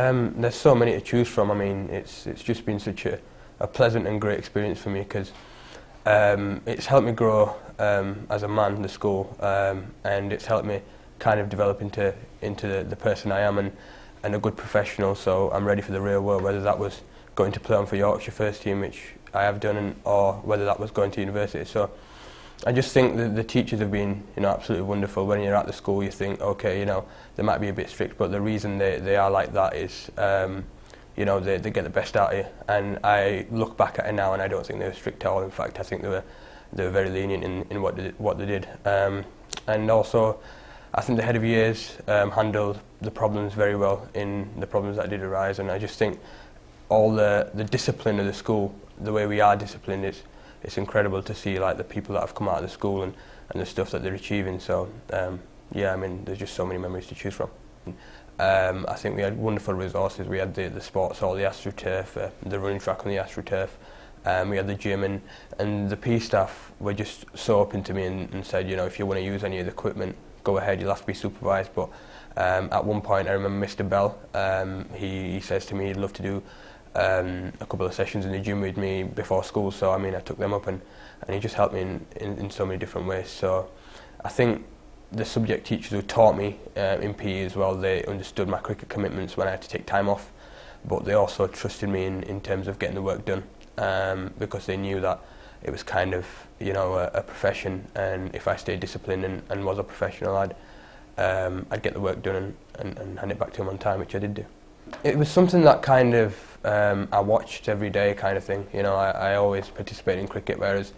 There's so many to choose from. I mean, it's just been such a pleasant and great experience for me because it's helped me grow as a man, the school, and it's helped me kind of develop into the person I am and a good professional. So I'm ready for the real world, whether that was going to play on for Yorkshire first team, which I have done, or whether that was going to university. So I just think that the teachers have been, absolutely wonderful. When you're at the school, you think, okay, they might be a bit strict, but the reason they are like that is, they get the best out of you. And I look back at it now, and I don't think they were strict at all. In fact, I think they were very lenient in what they did. And also, I think the head of years handled the problems very well in the problems that did arise. And I just think all the discipline of the school, the way we are disciplined, it's incredible to see like the people that have come out of the school and the stuff that they're achieving. So yeah, I mean, there's just so many memories to choose from. I think we had wonderful resources. We had the sports hall, the AstroTurf, the running track on the AstroTurf. We had the gym, and the PE staff were just so open to me and said, if you want to use any of the equipment, go ahead, you'll have to be supervised. But at one point, I remember Mr. Bell, he says to me he'd love to do a couple of sessions in the gym with me before school. So I mean, I took them up, and he just helped me in so many different ways. So I think the subject teachers who taught me in PE as well, they understood my cricket commitments when I had to take time off, but they also trusted me in terms of getting the work done, because they knew that it was kind of a profession, and if I stayed disciplined and was a professional, I'd get the work done and hand it back to them on time, which I did do. It was something that kind of I watched every day, kind of thing. I always participated in cricket, whereas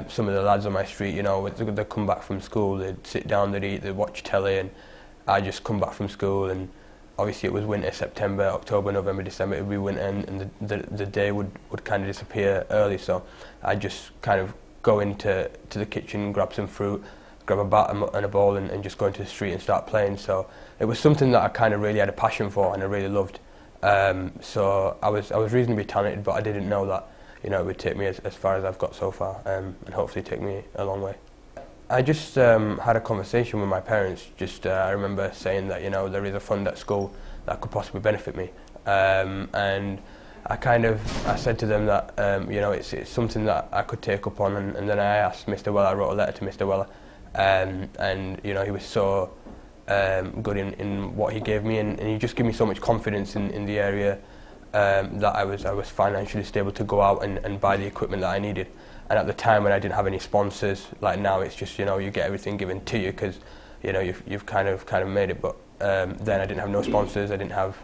some of the lads on my street, they'd come back from school, they'd sit down, they'd eat, they'd watch telly, and I'd just come back from school, and obviously it was winter, September, October, November, December, it would be winter, and the day would kind of disappear early, so I'd just kind of go into the kitchen, grab some fruit, grab a bat and a ball, and just go into the street and start playing. So it was something that I kind of really had a passion for and I really loved. So I was reasonably talented, but I didn't know that it would take me as far as I've got so far, and hopefully take me a long way. I just had a conversation with my parents. I remember saying that there is a fund at school that could possibly benefit me, and I said to them that it's something that I could take up on, and then I asked Mr. Weller. I wrote a letter to Mr. Weller, and he was so good in what he gave me, and he just gave me so much confidence in the area that I was financially stable to go out and buy the equipment that I needed. And at the time when I didn't have any sponsors, like now it's just you get everything given to you because you've kind of made it. But then I didn't have no sponsors. I didn't have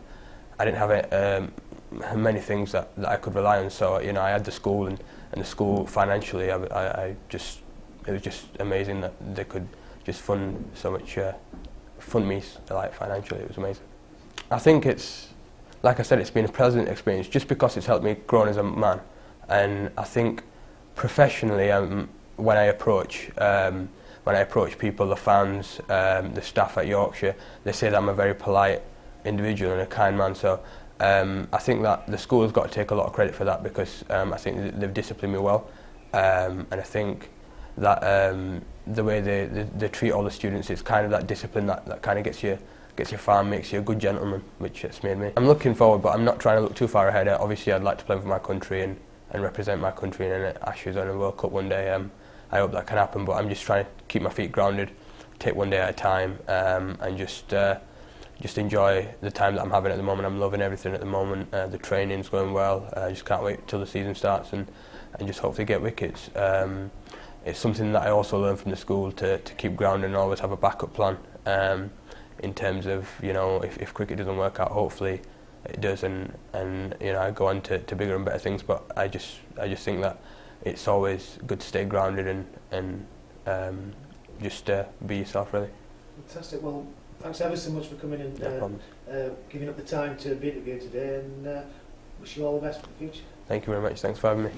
many things that I could rely on. So I had the school, and the school financially, it was just amazing that they could just fund me like financially. It was amazing. I think it's, like I said, it's been a pleasant experience just because it's helped me grow as a man. And I think professionally, when I approach people, the fans, the staff at Yorkshire, they say that I'm a very polite individual and a kind man. So I think that the school has got to take a lot of credit for that, because I think they've disciplined me well, and I think that the way they treat all the students, it's kind of that discipline that kind of gets you farm, makes you a good gentleman, which it's made me. I'm looking forward, but I'm not trying to look too far ahead. Obviously, I'd like to play for my country and represent my country in an Ashes and a World Cup one day. I hope that can happen, but I'm just trying to keep my feet grounded, take one day at a time, and just enjoy the time that I'm having at the moment. I'm loving everything at the moment. The training's going well. I just can't wait till the season starts and just hopefully get wickets. It's something that I also learned from the school to keep grounded and always have a backup plan. In terms of if cricket doesn't work out, hopefully it does, and I go on to bigger and better things. But I just think that it's always good to stay grounded and just be yourself, really. Fantastic. Well, thanks ever so much for coming and giving up the time to be interviewed today, and wish you all the best for the future. Thank you very much. Thanks for having me.